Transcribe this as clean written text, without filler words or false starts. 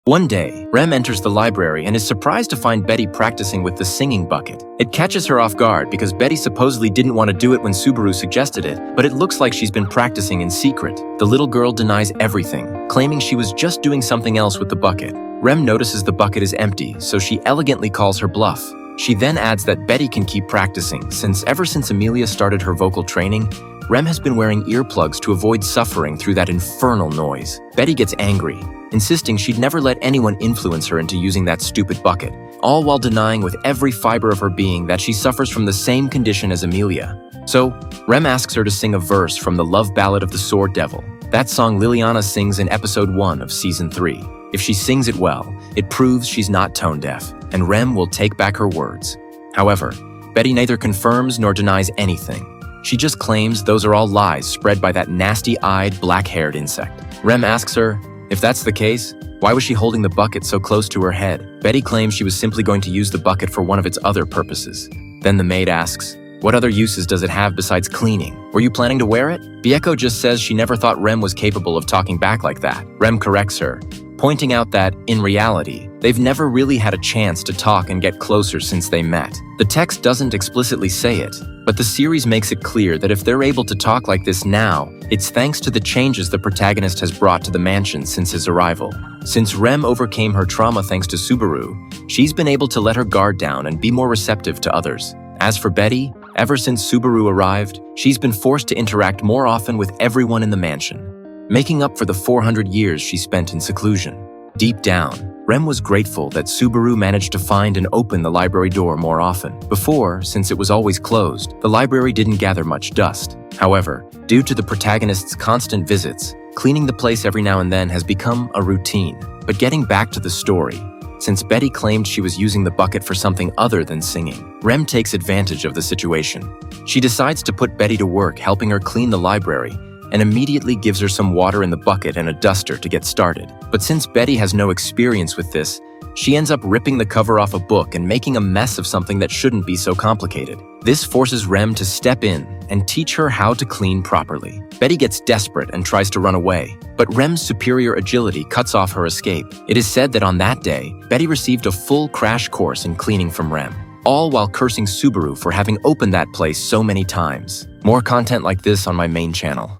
One day, Rem enters the library and is surprised to find Betty practicing with the singing bucket. It catches her off guard because Betty supposedly didn't want to do it when Subaru suggested it, but it looks like she's been practicing in secret. The little girl denies everything, claiming she was just doing something else with the bucket. Rem notices the bucket is empty, so she elegantly calls her bluff. She then adds that Betty can keep practicing, since ever since Amelia started her vocal training, Rem has been wearing earplugs to avoid suffering through that infernal noise. Betty gets angry, insisting she'd never let anyone influence her into using that stupid bucket, all while denying with every fiber of her being that she suffers from the same condition as Amelia. So, Rem asks her to sing a verse from the love ballad of the Sword Devil. That song Liliana sings in episode 1 of season 3. If she sings it well, it proves she's not tone deaf, and Rem will take back her words. However, Betty neither confirms nor denies anything. She just claims those are all lies spread by that nasty-eyed, black-haired insect. Rem asks her, if that's the case, why was she holding the bucket so close to her head? Betty claims she was simply going to use the bucket for one of its other purposes. Then the maid asks, what other uses does it have besides cleaning? Were you planning to wear it? Bieko just says she never thought Rem was capable of talking back like that. Rem corrects her, pointing out that, in reality, they've never really had a chance to talk and get closer since they met. The text doesn't explicitly say it, but the series makes it clear that if they're able to talk like this now, it's thanks to the changes the protagonist has brought to the mansion since his arrival. Since Rem overcame her trauma thanks to Subaru, she's been able to let her guard down and be more receptive to others. As for Betty, ever since Subaru arrived, she's been forced to interact more often with everyone in the mansion, making up for the 400 years she spent in seclusion. Deep down, Rem was grateful that Subaru managed to find and open the library door more often. Before, since it was always closed, the library didn't gather much dust. However, due to the protagonist's constant visits, cleaning the place every now and then has become a routine. But getting back to the story, since Betty claimed she was using the bucket for something other than singing, Rem takes advantage of the situation. She decides to put Betty to work helping her clean the library, and immediately gives her some water in the bucket and a duster to get started. But since Betty has no experience with this, she ends up ripping the cover off a book and making a mess of something that shouldn't be so complicated. This forces Rem to step in and teach her how to clean properly. Betty gets desperate and tries to run away, but Rem's superior agility cuts off her escape. It is said that on that day, Betty received a full crash course in cleaning from Rem, all while cursing Subaru for having opened that place so many times. More content like this on my main channel.